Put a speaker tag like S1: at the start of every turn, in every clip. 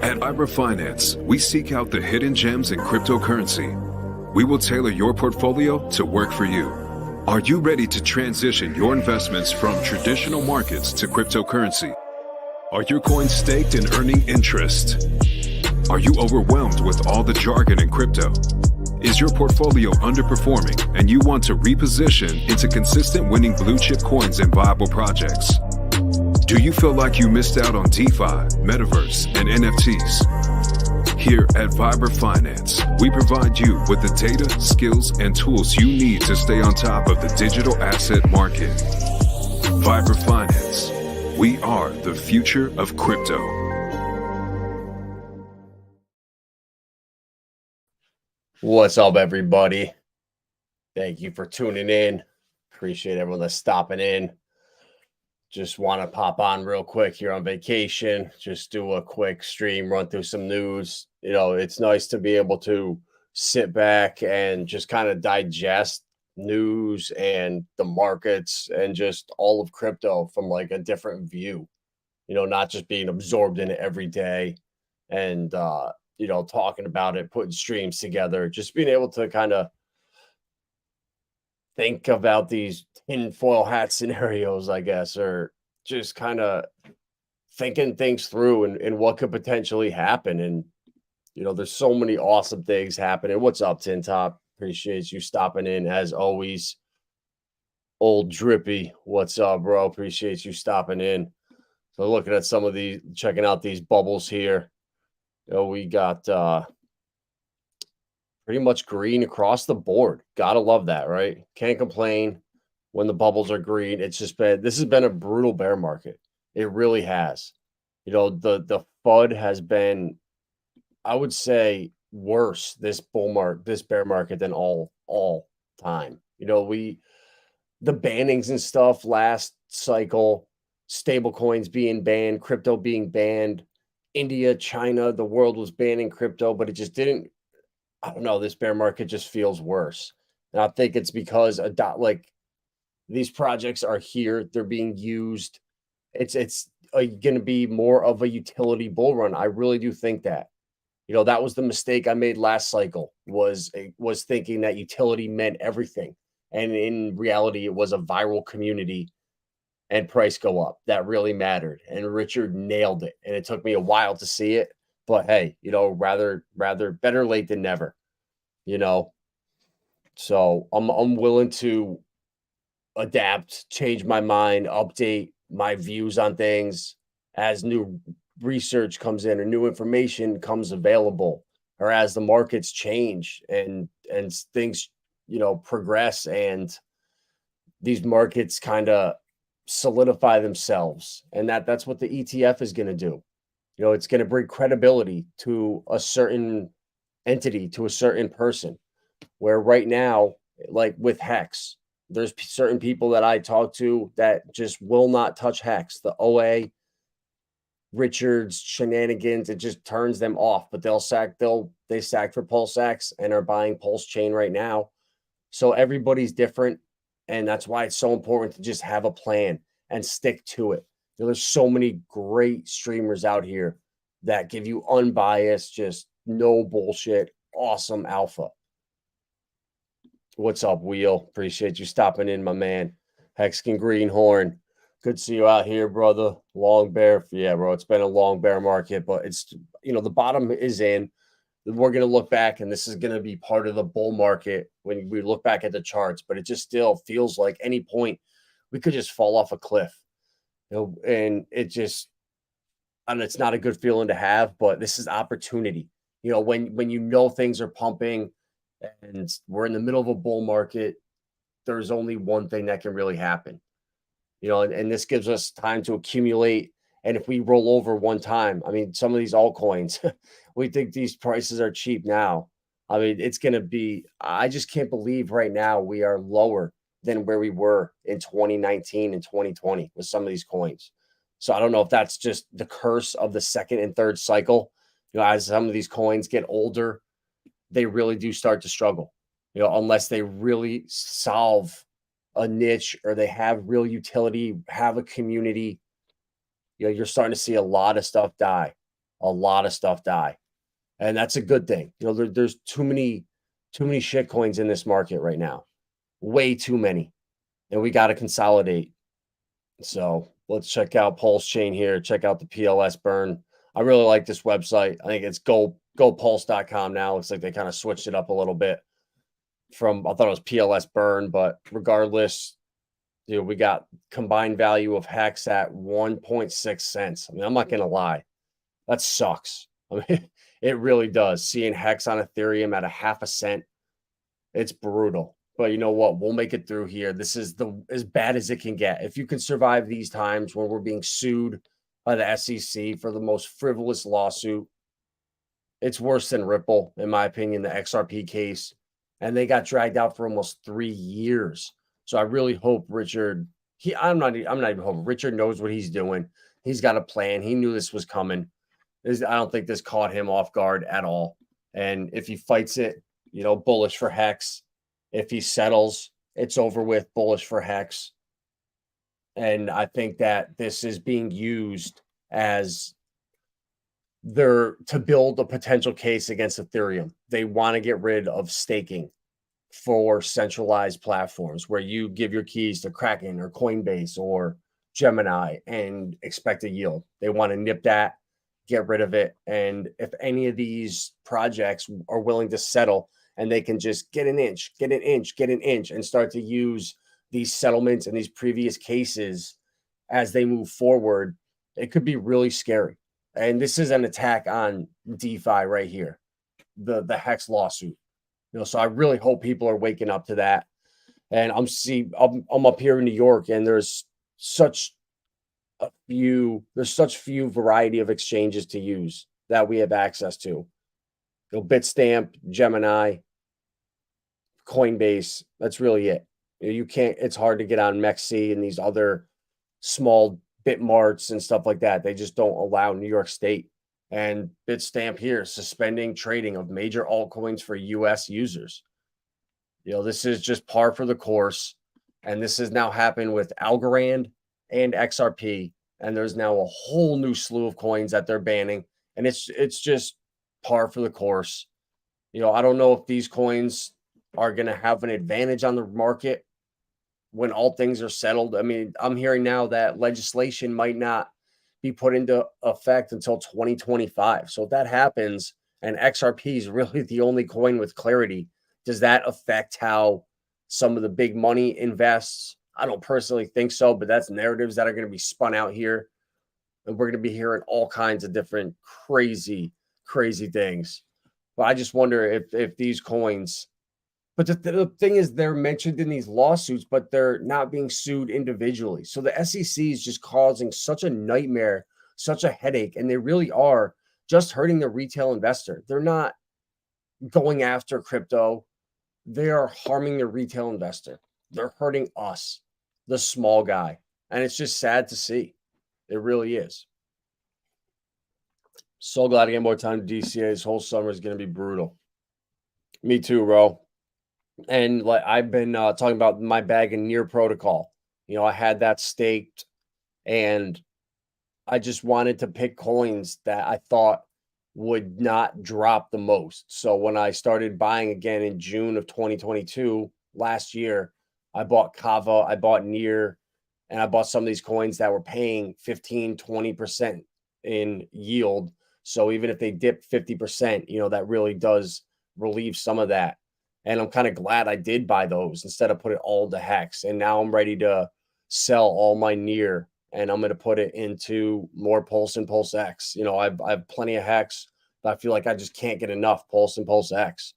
S1: At Finance, we seek out the hidden gems in cryptocurrency. We will tailor your portfolio to work for you. Are you ready to transition your investments from traditional markets to cryptocurrency? Are your coins staked and earning interest? Are you overwhelmed with all the jargon in crypto? Is your portfolio underperforming and you want to reposition into consistent winning blue chip coins and viable projects? Do you feel like you missed out on DeFi, Metaverse, and NFTs? Here at Finance, we provide you with the data, skills, and tools you need to stay on top of the digital asset market. Finance, we are the future of crypto.
S2: What's up, everybody? Thank you for tuning in. Appreciate everyone that's stopping in. Just want to pop on real quick here on vacation. Just do a quick stream, run through some news. You know, it's nice to be able to sit back and just kind of digest news and the markets and just all of crypto from like a different view. You know, not just being absorbed in it every day and, you know, talking about it, putting streams together, just being able to kind of think about these tinfoil hat scenarios, I guess, or just kind of thinking things through and what could potentially happen. And, you know, there's so many awesome things happening. What's up, Tin Top? Appreciate you stopping in as always. Old Drippy, what's up, bro? Appreciate you stopping in. So looking at some of these, checking out these bubbles here. You know, we got pretty much green across the board. Gotta love that, right? Can't complain when the bubbles are green. It's just been, this has been a brutal bear market. It really has. You know, the FUD has been, I would say, worse this bear market than all time. You know, the bannings and stuff last cycle, stable coins being banned, crypto being banned, India, China, the world was banning crypto, but it just didn't. I don't know. This bear market just feels worse. And I think it's because like these projects are here. They're being used. It's going to be more of a utility bull run. I really do think that. You know, that was the mistake I made last cycle was thinking that utility meant everything. And in reality, it was a viral community and price go up. That really mattered. And Richard nailed it. And it took me a while to see it. But hey, you know, rather better late than never, you know. So I'm willing to adapt, change my mind, update my views on things as new research comes in or new information comes available, or as the markets change and things, you know, progress and these markets kind of solidify themselves. And that's what the ETF is going to do. You know, it's going to bring credibility to a certain entity, to a certain person, where right now, like with HEX, there's certain people that I talk to that just will not touch HEX. The OA, Richard's shenanigans, it just turns them off, but they sack for PulseX and are buying Pulsechain right now. So everybody's different. And that's why it's so important to just have a plan and stick to it. You know, there's so many great streamers out here that give you unbiased, just no bullshit, awesome alpha. What's up, Wheel? Appreciate you stopping in, my man. Hexkin Greenhorn. Good to see you out here, brother. Long bear. Yeah, bro, it's been a long bear market, but it's, you know, the bottom is in. We're going to look back, and this is going to be part of the bull market when we look back at the charts, but it just still feels like any point we could just fall off a cliff. You know, and it just, and it's not a good feeling to have, but this is opportunity. You know, when you know things are pumping and we're in the middle of a bull market, there's only one thing that can really happen. You know, and this gives us time to accumulate. And if we roll over one time, I mean, some of these altcoins, we think these prices are cheap now. I mean, it's going to be, I just can't believe right now we are lower than where we were in 2019 and 2020 with some of these coins. So I don't know if that's just the curse of the second and third cycle. You know, as some of these coins get older, they really do start to struggle, you know, unless they really solve a niche or they have real utility, have a community. You know, you're starting to see a lot of stuff die. a lot of stuff die. And that's a good thing. You know, there's too many shit coins in this market right now. Way too many. And we got to consolidate. So let's check out Pulsechain here. Check out the PLS burn. I really like this website. I think it's gopulse.com now. Looks like they kind of switched it up a little bit from, I thought it was PLS burn, but regardless, you know, we got combined value of HEX at 1.6 cents. I mean, I'm not going to lie. That sucks. I mean, it really does. Seeing HEX on Ethereum at a half a cent, it's brutal. But you know what? We'll make it through here. This is as bad as it can get. If you can survive these times when we're being sued by the SEC for the most frivolous lawsuit, it's worse than Ripple, in my opinion, the XRP case. And they got dragged out for almost 3 years. So I really hope Richard, I'm not even hoping. Richard knows what he's doing. He's got a plan. He knew this was coming. I don't think this caught him off guard at all. And if he fights it, you know, bullish for HEX. If he settles, it's over with, bullish for HEX. And I think that this is being used as to build a potential case against Ethereum. They want to get rid of staking for centralized platforms where you give your keys to Kraken or Coinbase or Gemini and expect a yield. They want to nip that, get rid of it. And if any of these projects are willing to settle and they can just get an inch, and start to use these settlements and these previous cases as they move forward, it could be really scary. And this is an attack on DeFi right here, the HEX lawsuit. You know, so I really hope people are waking up to that. And I'm up here in New York, and there's such few variety of exchanges to use that we have access to. You know, Bitstamp, Gemini, Coinbase. That's really it. You can't. It's hard to get on MEXC and these other small Bitmarts and stuff like that. They just don't allow New York State. And Bitstamp here suspending trading of major altcoins for U.S. users. You know, this is just par for the course. And this has now happened with Algorand and XRP. And there's now a whole new slew of coins that they're banning. And it's just par for the course. You know, I don't know if these coins are going to have an advantage on the market when all things are settled. I mean, I'm hearing now that legislation might not be put into effect until 2025. So if that happens and XRP is really the only coin with clarity, does that affect how some of the big money invests? I don't personally think so, but that's narratives that are going to be spun out here. And we're going to be hearing all kinds of different crazy things. But I just wonder if these coins, but the thing is, they're mentioned in these lawsuits, but they're not being sued individually. So the SEC is just causing such a nightmare, such a headache, and they really are just hurting the retail investor. They're not going after crypto. They are harming the retail investor. They're hurting us, the small guy. And it's just sad to see. It really is. So glad to get more time to DCA. This whole summer is going to be brutal. Me too, bro. And like I've been talking about my bag in Near Protocol. You know, I had that staked, and I just wanted to pick coins that I thought would not drop the most. So when I started buying again in June of 2022, last year, I bought Kava, I bought Near, and I bought some of these coins that were paying 15, 20% in yield. So even if they dip 50%, you know, that really does relieve some of that. And I'm kind of glad I did buy those instead of put it all to HEX. And now I'm ready to sell all my Near, and I'm going to put it into more Pulse and Pulse X. You know, I have plenty of HEX, but I feel like I just can't get enough Pulse and Pulse X.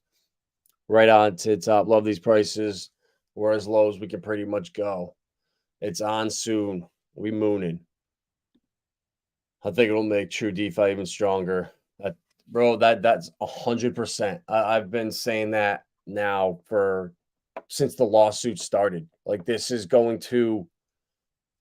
S2: Right on to top. Love these prices. We're as low as we can pretty much go. It's on soon. We mooning. I think it'll make true DeFi even stronger. That's 100%. I've been saying that now since the lawsuit started. Like, this is going to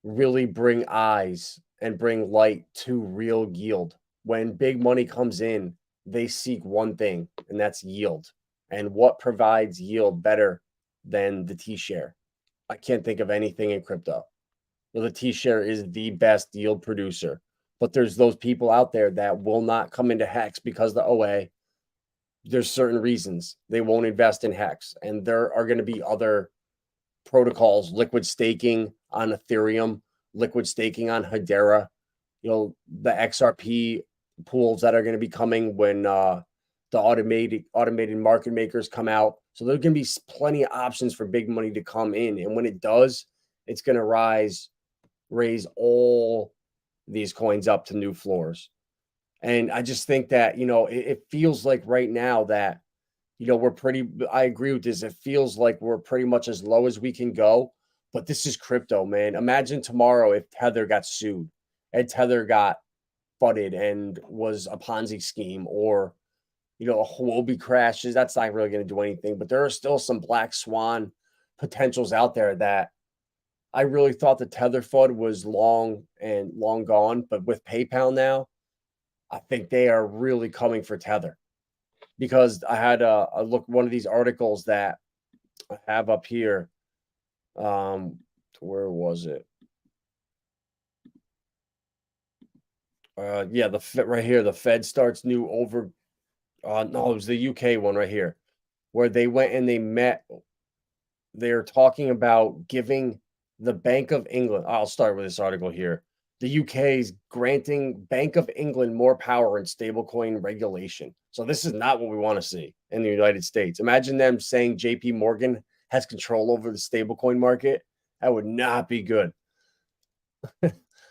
S2: really bring eyes and bring light to real yield. When big money comes in, they seek one thing, and that's yield. And what provides yield better than the T-share? I can't think of anything in crypto. Well, the T-share is the best yield producer. But there's those people out there that will not come into HEX because the OA, there's certain reasons they won't invest in HEX. And there are going to be other protocols, liquid staking on Ethereum, liquid staking on Hedera, the XRP pools that are going to be coming when the automated market makers come out. So there's going to be plenty of options for big money to come in. And when it does, it's going to raise all these coins up to new floors. And I just think that, it feels like right now that, I agree with this. It feels like we're pretty much as low as we can go, but this is crypto, man. Imagine tomorrow if Tether got sued and Tether got fudded and was a Ponzi scheme, or, a Huobi crashes. That's not really going to do anything, but there are still some black swan potentials out there that I really thought the Tether FUD was long gone, but with PayPal now, I think they are really coming for Tether, because I had a look, one of these articles that I have up here. Where was it? Yeah, the Fed right here. The Fed starts new no, it was the UK one right here, where they went and they met. They're talking about giving the Bank of England. I'll start with this article here. The UK is granting Bank of England more power in stablecoin regulation. So this is not what we want to see in the United States. Imagine them saying JP Morgan has control over the stablecoin market. That would not be good.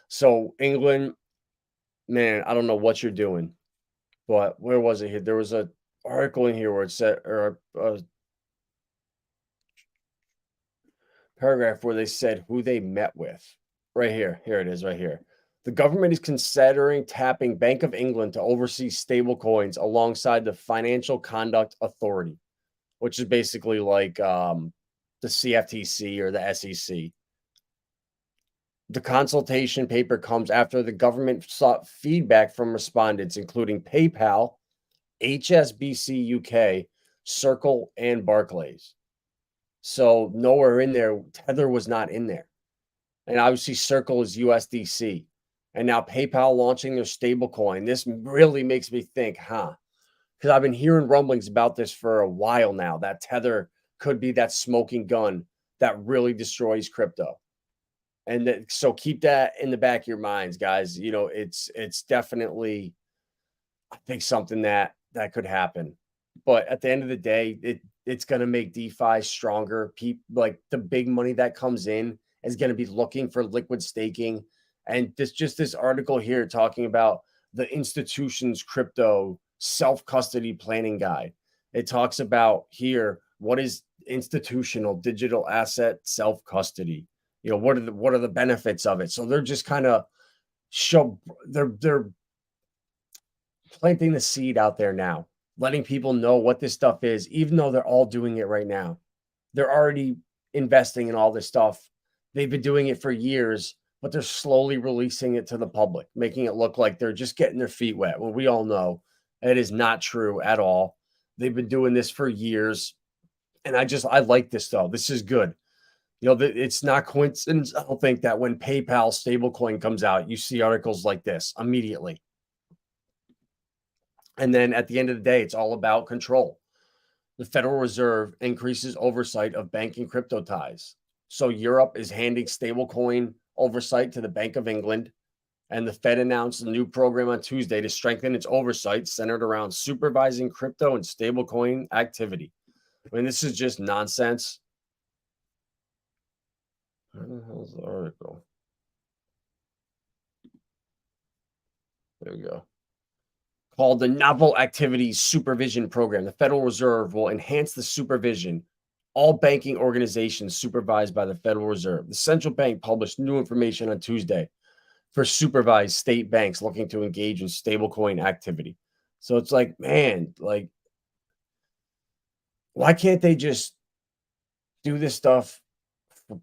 S2: So England, man, I don't know what you're doing, but where was it here? There was an article in here where it said, or a paragraph where they said who they met with. Right here. Here it is right here. The government is considering tapping Bank of England to oversee stablecoins alongside the Financial Conduct Authority, which is basically like the CFTC or the SEC. The consultation paper comes after the government sought feedback from respondents, including PayPal, HSBC UK, Circle, and Barclays. So nowhere in there, Tether was not in there. And obviously Circle is USDC. And now PayPal launching their stablecoin. This really makes me think, because I've been hearing rumblings about this for a while now, that Tether could be that smoking gun that really destroys crypto. And so keep that in the back of your minds, guys. It's definitely, I think, something that could happen. But at the end of the day, it's going to make DeFi stronger. Like the big money that comes in is going to be looking for liquid staking. And this article here talking about the institution's crypto self-custody planning guide. It talks about here, what is institutional digital asset self-custody? What are the benefits of it? So they're just kind of they're planting the seed out there now, letting people know what this stuff is, even though they're all doing it right now. They're already investing in all this stuff. They've been doing it for years, but they're slowly releasing it to the public, making it look like they're just getting their feet wet. Well, we all know it is not true at all. They've been doing this for years. And I like this, though. This is good. It's not coincidence. I don't think that when PayPal stablecoin comes out, you see articles like this immediately. And then at the end of the day, it's all about control. The Federal Reserve increases oversight of banking crypto ties. So Europe is handing stablecoin oversight to the Bank of England. And the Fed announced a new program on Tuesday to strengthen its oversight centered around supervising crypto and stablecoin activity. I mean, this is just nonsense. Where the hell's the article? There we go. Called the Novel Activities Supervision Program. The Federal Reserve will enhance the supervision. All banking organizations supervised by the Federal Reserve. The central bank published new information on Tuesday for supervised state banks looking to engage in stablecoin activity. So it's like, man, like, why can't they just do this stuff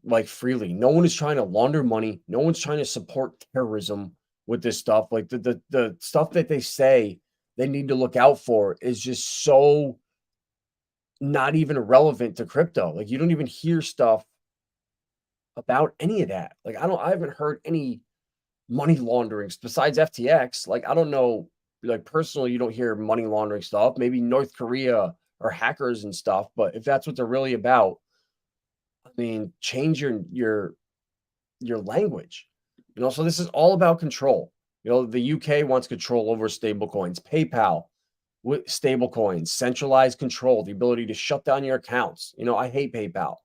S2: like freely? No one is trying to launder money. No one's trying to support terrorism with this stuff. Like the stuff that they say they need to look out for is just so not even relevant to crypto. Like you don't even hear stuff about any of that. Like I haven't heard any money laundering besides FTX. Like, I don't know, like personally, you don't hear money laundering stuff, maybe North Korea or hackers and stuff, but if that's what they're really about, I mean, change your language. So this is all about control. The UK wants control over stable coins. PayPal with stable coins, centralized control, the ability to shut down your accounts. I hate PayPal,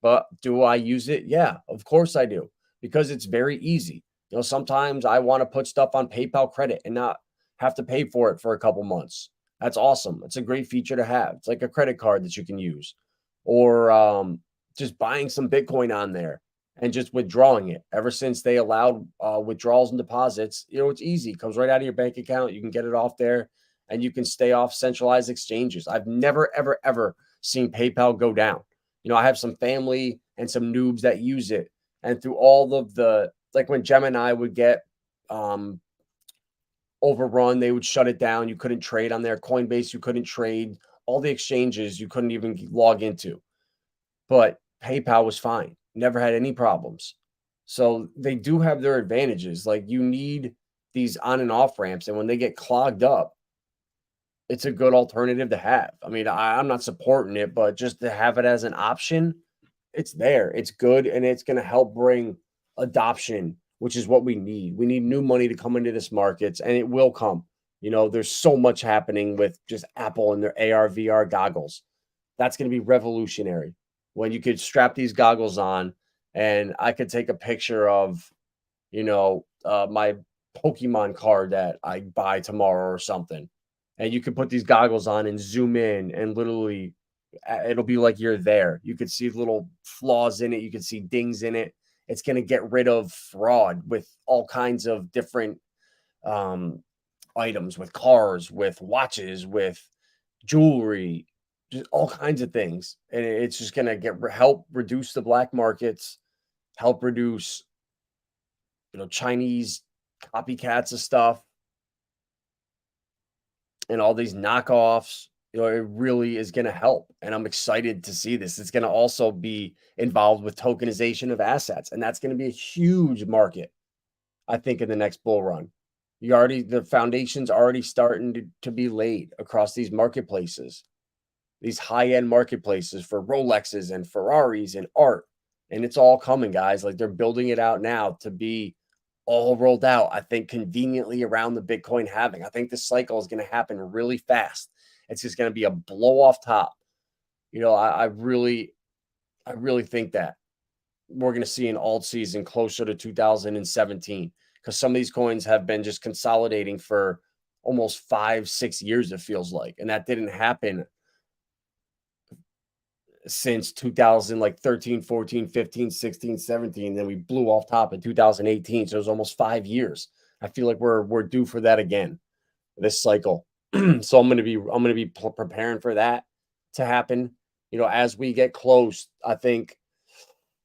S2: but do I use it? Yeah, of course I do, because it's very easy. Sometimes I want to put stuff on PayPal credit and not have to pay for it for a couple months. That's awesome. It's a great feature to have. It's like a credit card that you can use, or just buying some Bitcoin on there and just withdrawing it. Ever since they allowed withdrawals and deposits, it's easy. It comes right out of your bank account. You can get it off there and you can stay off centralized exchanges. I've never, ever, ever seen PayPal go down. I have some family and some noobs that use it. And through all of the, like when Gemini would get overrun, they would shut it down. You couldn't trade on there. Coinbase, you couldn't trade. All the exchanges you couldn't even log into. But PayPal was fine. Never had any problems. So they do have their advantages. Like, you need these on and off ramps. And when they get clogged up, it's a good alternative to have. I mean, I'm not supporting it, but just to have it as an option, it's there. It's good, and it's going to help bring adoption, which is what we need. We need new money to come into this markets, and it will come. There's so much happening with just Apple and their AR, VR goggles. That's going to be revolutionary when you could strap these goggles on, and I could take a picture of, my Pokemon card that I buy tomorrow or something. And you can put these goggles on and zoom in, and literally it'll be like you're there. You could see little flaws in it. You can see dings in it. It's going to get rid of fraud with all kinds of different items, with cars, with watches, with jewelry, just all kinds of things. And it's just going to help reduce the black markets, help reduce, Chinese copycats of stuff and all these knockoffs. It really is going to help. And I'm excited to see this. It's going to also be involved with tokenization of assets. And that's going to be a huge market, I think, in the next bull run. The foundation's already starting to be laid across these marketplaces, these high-end marketplaces for Rolexes and Ferraris and art. And it's all coming, guys. Like, they're building it out now to be all rolled out, I think, conveniently around the Bitcoin halving. I think this cycle is going to happen really fast. It's just going to be a blow off top. I really think that we're going to see an alt season closer to 2017, because some of these coins have been just consolidating for almost 5-6 years, it feels like. And that didn't happen since 2013, 14, 15, 16, 17. Then we blew off top in 2018. So it was almost 5 years. I feel like we're due for that again, this cycle. So I'm going to be preparing for that to happen. As we get close, I think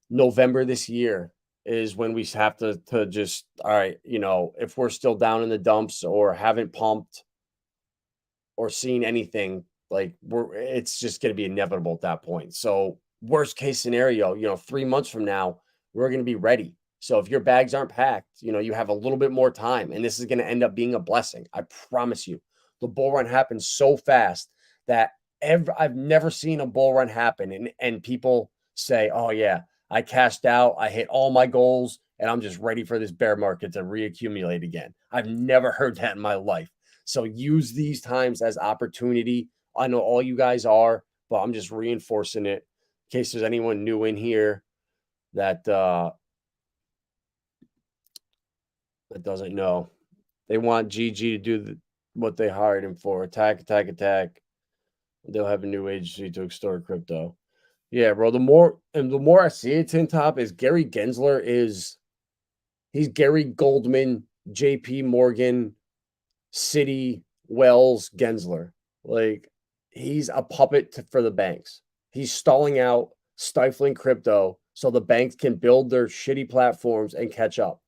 S2: November this year is when we have to just, all right, if we're still down in the dumps or haven't pumped or seen anything, like, it's just going to be inevitable at that point. So worst case scenario, 3 months from now, we're going to be ready. So if your bags aren't packed, you have a little bit more time, and this is going to end up being a blessing. I promise you. The bull run happens so fast that I've never seen a bull run happen. And people say, oh yeah, I cashed out, I hit all my goals, and I'm just ready for this bear market to reaccumulate again. I've never heard that in my life. So use these times as opportunity. I know all you guys are, but I'm just reinforcing it in case there's anyone new in here that doesn't know. They want GG to do what they hired him for. Attack, attack, attack. They'll have a new agency to extort crypto. Yeah, bro. The more I see it, Tin Top, is Gary Gensler he's Gary Goldman, JP Morgan, Citi, Wells, Gensler. Like, he's a puppet for the banks. He's stalling out, stifling crypto so the banks can build their shitty platforms and catch up,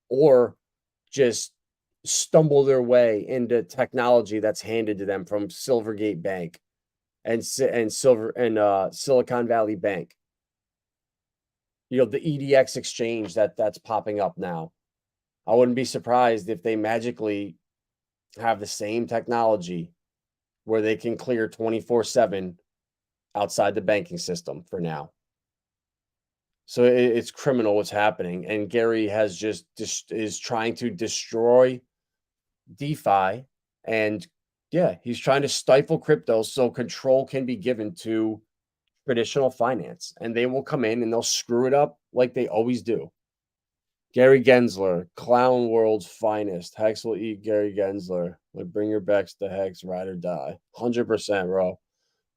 S2: or just stumble their way into technology that's handed to them from Silvergate Bank and Silicon Valley Bank. The EDX exchange that's popping up now. I wouldn't be surprised if they magically have the same technology where they can clear 24/7 outside the banking system for now. So it's criminal what's happening, and Gary has just is trying to destroy DeFi, and yeah, he's trying to stifle crypto so control can be given to traditional finance, and they will come in and they'll screw it up like they always do. Gary Gensler, Clown World's finest. Hex will eat Gary Gensler. Like, bring your Bex to Hex, ride or die. 100%, bro.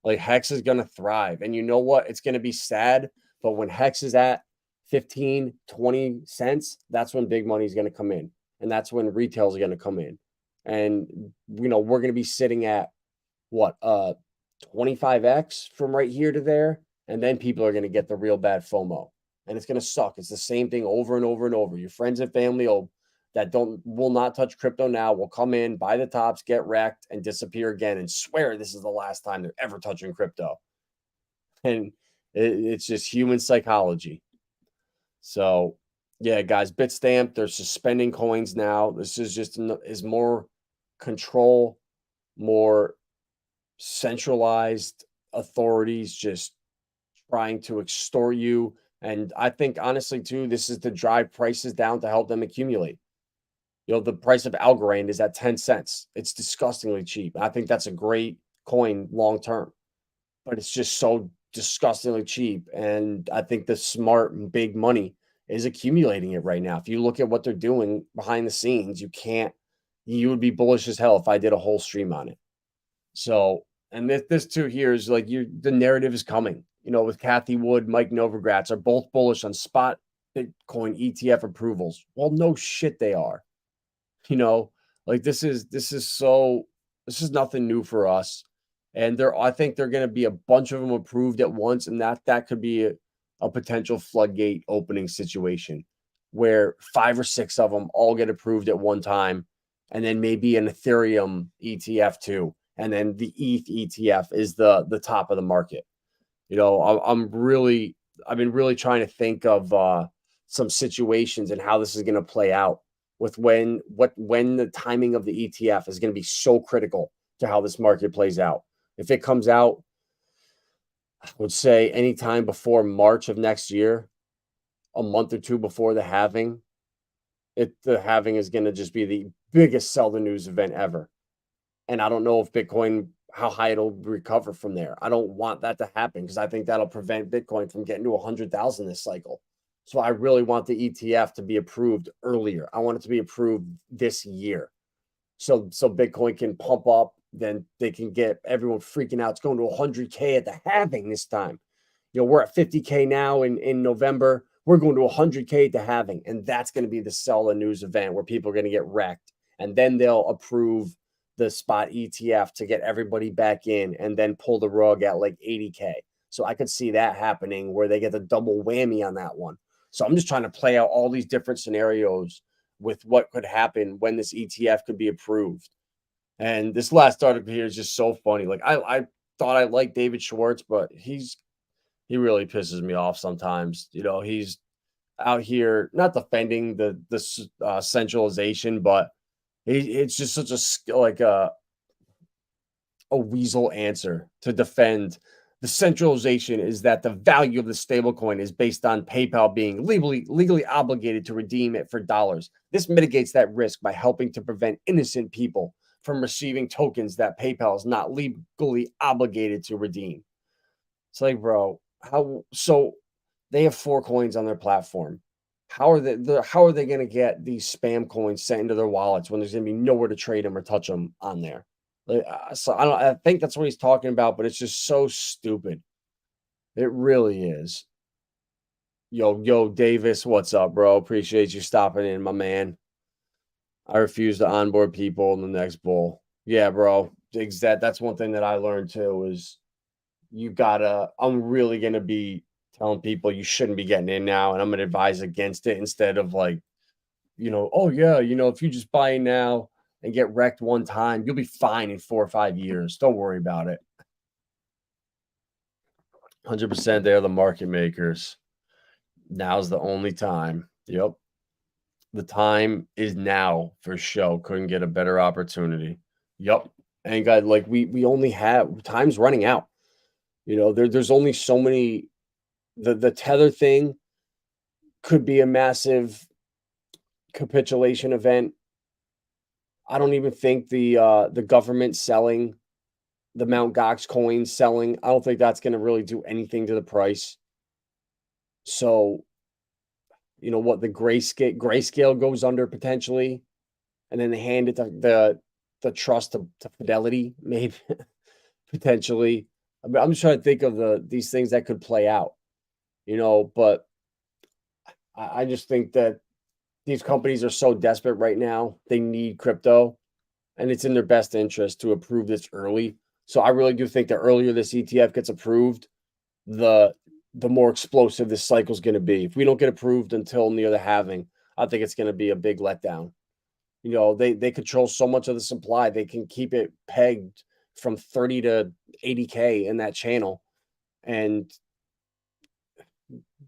S2: Like, Hex is going to thrive. And you know what? It's going to be sad, but when Hex is at 15, 20 cents, that's when big money is going to come in. And that's when retail is going to come in. And, we're going to be sitting at what, 25x from right here to there. And then people are going to get the real bad FOMO. And it's going to suck. It's the same thing over and over and over. Your friends and family will not touch crypto now will come in, buy the tops, get wrecked, and disappear again and swear this is the last time they're ever touching crypto. And it's just human psychology. So, yeah, guys, Bitstamp, they're suspending coins now. This is just is more control, more centralized authorities just trying to extort you. And I think, honestly, too, this is to drive prices down to help them accumulate. The price of Algorand is at 10 cents. It's disgustingly cheap. I think that's a great coin long term, but it's just so disgustingly cheap. And I think the smart and big money is accumulating it right now. If you look at what they're doing behind the scenes, you would be bullish as hell if I did a whole stream on it. So, and this too here is like the narrative is coming. With Kathy Wood, Mike Novogratz are both bullish on spot Bitcoin ETF approvals. Well, no shit they are. Like this is nothing new for us. And I think they're going to be a bunch of them approved at once, and that could be a potential floodgate opening situation where 5 or 6 of them all get approved at one time, and then maybe an Ethereum ETF too, and then the ETH ETF is the top of the market. I've been really trying to think of some situations and how this is going to play out with when the timing of the ETF is going to be so critical to how this market plays out. If it comes out, I would say anytime before March of next year, a month or two before the halving, the halving is going to just be the biggest sell the news event ever. And I don't know if Bitcoin, how high it'll recover from there. I don't want that to happen because I think that'll prevent Bitcoin from getting to 100,000 this cycle. So I really want the ETF to be approved earlier. I want it to be approved this year. So Bitcoin can pump up, then they can get everyone freaking out. It's going to 100K at the halving this time. We're at 50K now in November. We're going to 100K at the halving. And that's going to be the sell the news event where people are going to get wrecked. And then they'll approve the spot ETF to get everybody back in and then pull the rug at like 80K. So I could see that happening where they get the double whammy on that one. So I'm just trying to play out all these different scenarios with what could happen when this ETF could be approved. And this last article here is just so funny. Like I thought I liked David Schwartz, but he really pisses me off sometimes. He's out here not defending the centralization, but it's just such a weasel answer to defend the centralization is that the value of the stablecoin is based on PayPal being legally obligated to redeem it for dollars. This mitigates that risk by helping to prevent innocent people from receiving tokens that PayPal is not legally obligated to redeem. It's like, bro, so they have 4 coins on their platform. How are they going to get these spam coins sent into their wallets when there's going to be nowhere to trade them or touch them on there? So I think that's what he's talking about, but it's just so stupid. It really is. Yo, Davis, what's up, bro? Appreciate you stopping in, my man. I refuse to onboard people in the next bull. Yeah, bro. That's one thing that I learned too is I'm really going to be telling people you shouldn't be getting in now, and I'm going to advise against it instead of like, oh yeah, if you just buy now and get wrecked one time, you'll be fine in 4 or 5 years. Don't worry about it. 100% they are the market makers. Now's the only time. Yep. The time is now for show. Couldn't get a better opportunity. Yup. And God, like we only have time's running out. There's only so many. The tether thing could be a massive capitulation event. I don't even think the government selling the Mt. Gox coins selling, I don't think that's going to really do anything to the price. So, what the grayscale goes under potentially, and then they hand it to the trust to Fidelity, maybe potentially. I'm just trying to think of these things that could play out, but I just think that these companies are so desperate right now. They need crypto, and it's in their best interest to approve this early. So I really do think the earlier this ETF gets approved, the more explosive this cycle is going to be. If we don't get approved until near the halving, I think it's going to be a big letdown. They control so much of the supply. They can keep it pegged from 30 to 80K in that channel, and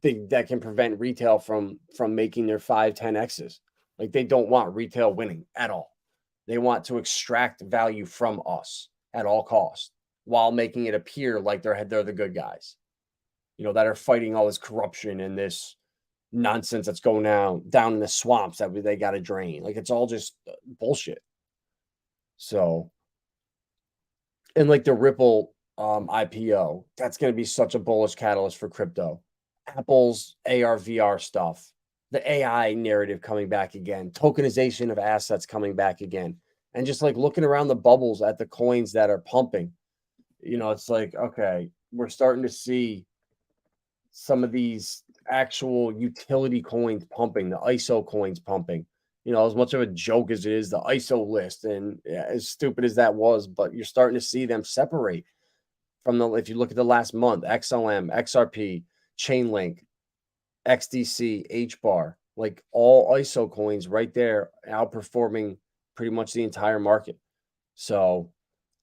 S2: that can prevent retail from making their 5-10x's. Like, they don't want retail winning at all. They want to extract value from us at all costs while making it appear like they're the good guys, that are fighting all this corruption and this nonsense that's going down in the swamps that they got to drain. Like, it's all just bullshit. So, and like the Ripple IPO, that's going to be such a bullish catalyst for crypto. Apple's AR/VR stuff, the AI narrative coming back again, tokenization of assets coming back again, and just like looking around the bubbles at the coins that are pumping, it's like, okay, we're starting to see some of these actual utility coins pumping, the ISO coins pumping. As much of a joke as it is, the ISO list, and as stupid as that was, but you're starting to see them separate from if you look at the last month, XLM, XRP, Chainlink, XDC, HBAR, like all ISO coins right there outperforming pretty much the entire market. So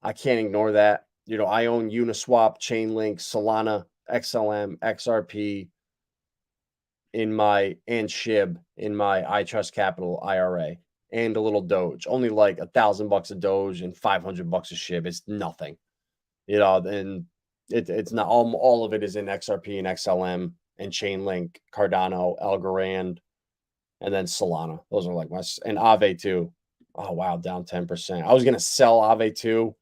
S2: I can't ignore that. I own Uniswap, Chainlink, Solana, XLM, XRP and SHIB in my ITRUSTCAPITAL IRA, and a little Doge. Only like $1,000 a Doge and $500 a SHIB. It's nothing, and it's not all of it is in XRP and XLM and Chainlink, Cardano, Algorand, and then Solana. Those are like and Aave too. Oh wow, down 10%. I was gonna sell Aave too.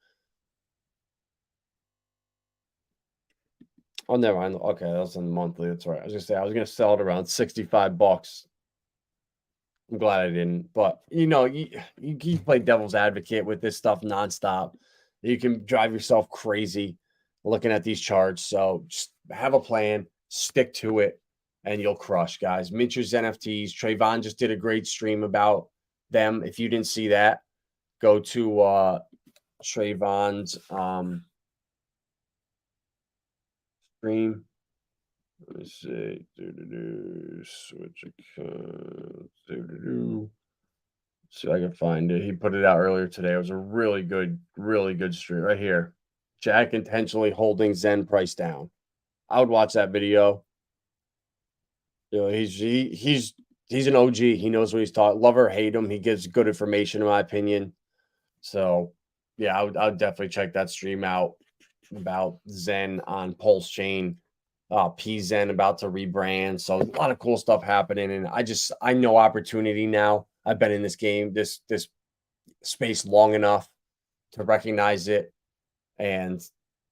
S2: Oh, never mind. Okay, that was in the monthly. That's right. I was gonna say I was gonna sell it around $65. I'm glad I didn't. But you play devil's advocate with this stuff nonstop. You can drive yourself crazy looking at these charts. So just have a plan, stick to it, and you'll crush, guys. Mint your NFTs. Trayvon just did a great stream about them. If you didn't see that, go to Trayvon's stream. Let me see. Switch account. See if I can find it. He put it out earlier today. It was a really good stream right here. Jack intentionally holding Zen price down. I would watch that video. He's an OG. He knows what he's taught. Love or hate him, he gives good information, in my opinion. So yeah, I would definitely check that stream out about Zen on Pulsechain. PZen about to rebrand. So a lot of cool stuff happening. And I know opportunity now. I've been in this game, this space long enough to recognize it. And,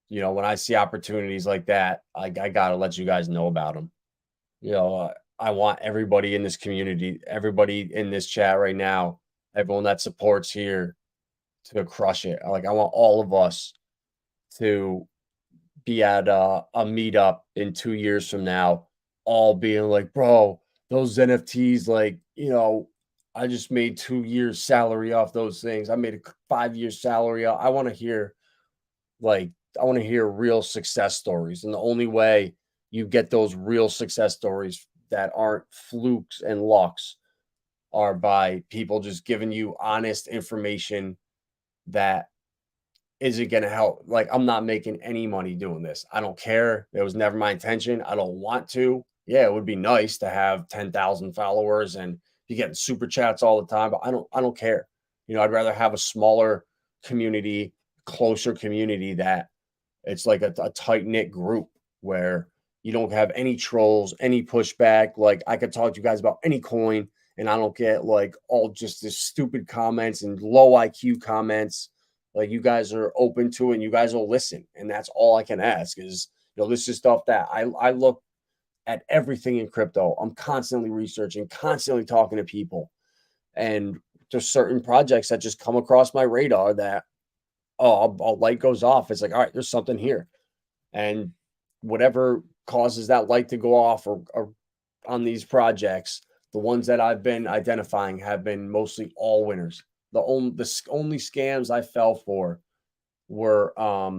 S2: when I see opportunities like that, I got to let you guys know about them. I want everybody in this community, everybody in this chat right now, everyone that supports here to crush it. Like, I want all of us to be at a meetup in 2 years from now, all being like, bro, those NFTs, like, I just made 2 years salary off those things. I made a 5 year salary. I want to hear real success stories. And the only way you get those real success stories that aren't flukes and lucks are by people just giving you honest information that isn't going to help. Like, I'm not making any money doing this. I don't care. It was never my intention. I don't want to. Yeah, it would be nice to have 10,000 followers and You're getting super chats all the time, but I don't care. You know, I'd rather have a smaller community, closer community that it's like a tight knit group where you don't have any trolls, any pushback. Like I could talk to you guys about any coin and I don't get like all just this stupid comments and low IQ comments. Like you guys are open to it and you guys will listen. And that's all I can ask is, you know, this is stuff that I look at everything in crypto. I'm constantly researching, constantly talking to people. And there's certain projects that just come across my radar that, oh, a light goes off. It's like, all right, there's something here. And whatever causes that light to go off or on these projects, the ones that I've been identifying have been mostly all winners. The only scams I fell for were what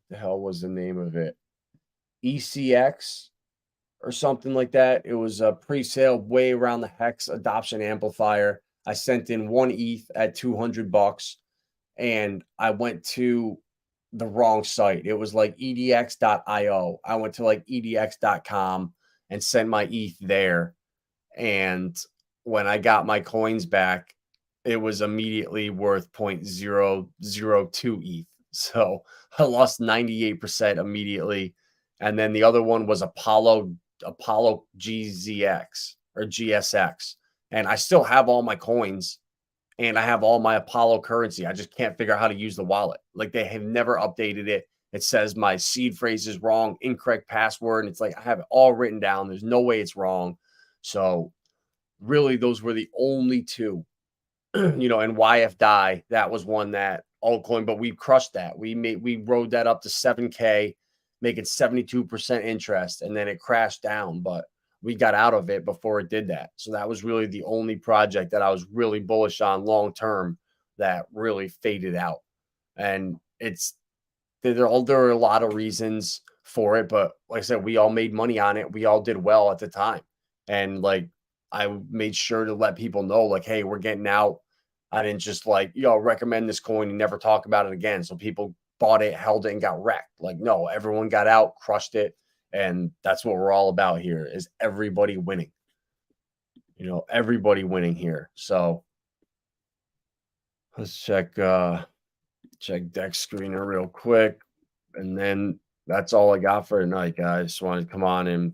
S2: the hell was the name of it? ECX or something like that. It was a pre-sale way around the HEX adoption amplifier. I sent in 1 ETH at $200 and I went to the wrong site. It was like edx.io. I went to like edx.com and sent my ETH there. And when I got my coins back, it was immediately worth 0.002 ETH. So I lost 98% immediately. And then the other one was Apollo GZX or GSX. And I still have all my coins and I have all my Apollo currency. I just can't figure out how to use the wallet. Like they have never updated it. It says my seed phrase is wrong, incorrect password. And it's like, I have it all written down. There's no way it's wrong. So really, those were the only two, you know, and YF that was one that altcoin, but we crushed that. We rode that up to 7K, making 72% interest, and then it crashed down, but we got out of it before it did that. So that was really the only project that I was really bullish on long term that really faded out. And there are a lot of reasons for it, but like I said, we all made money on it. We all did well at the time. And like I made sure to let people know, like, hey, we're getting out. I didn't just like, recommend this coin and never talk about it again. So people bought it, held it, and got wrecked. Like, no, everyone got out, crushed it. And that's what we're all about here is everybody winning. You know, everybody winning here. So let's check deck screener real quick. And then that's all I got for tonight, guys. Just wanted to come on and,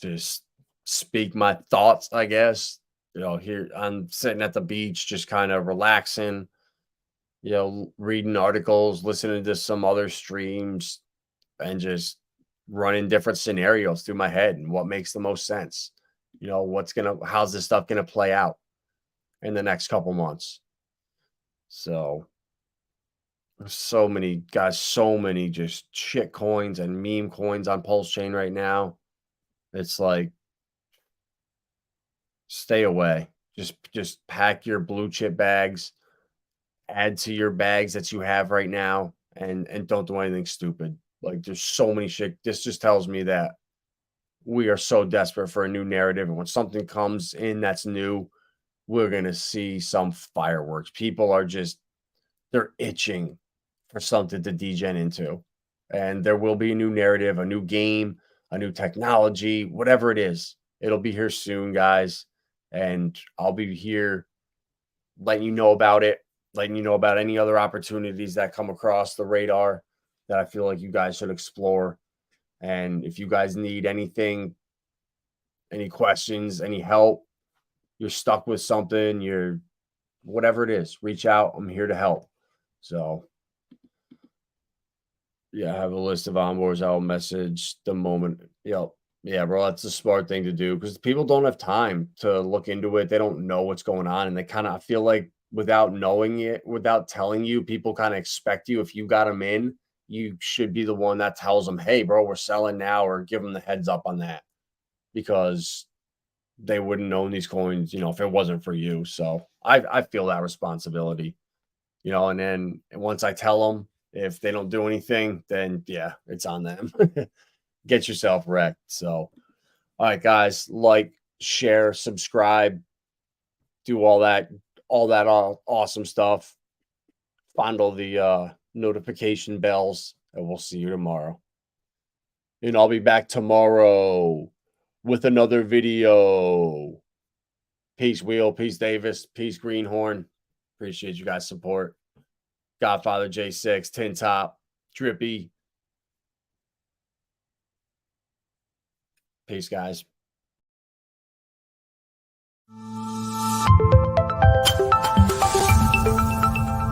S2: just speak my thoughts, I guess. Here I'm sitting at the beach, just kind of relaxing, reading articles, listening to some other streams, and just running different scenarios through my head and what makes the most sense. How's this stuff gonna play out in the next couple months? So so many just shit coins and meme coins on Pulsechain right now. It's like, stay away. Just pack your blue chip bags, add to your bags that you have right now, and don't do anything stupid. Like there's so many shit. This just tells me that we are so desperate for a new narrative. And when something comes in that's new, we're gonna see some fireworks. People are they're itching for something to degen into. And there will be a new narrative, a new game, a new technology, whatever it is. It'll be here soon, guys. And I'll be here letting you know about it, letting you know about any other opportunities that come across the radar that I feel like you guys should explore. And if you guys need anything, any questions, any help, you're stuck with something, whatever it is, reach out. I'm here to help. So yeah, I have a list of onboards I'll message the moment. Yeah, bro, that's a smart thing to do because people don't have time to look into it. They don't know what's going on. And they I feel like without knowing it, without telling you, people kind of expect you. If you got them in, you should be the one that tells them, hey, bro, we're selling now, or give them the heads up on that because they wouldn't own these coins, if it wasn't for you. So I feel that responsibility, and then once I tell them, if they don't do anything, then yeah, it's on them. Get yourself wrecked. So, all right, guys, like, share, subscribe, do all that awesome stuff. Fondle the notification bells, and we'll see you tomorrow. And I'll be back tomorrow. with another video. Peace, Wheel. Peace, Davis. Peace, Greenhorn. Appreciate you guys' support. Godfather J6, Tin Top, Drippy. Peace, guys.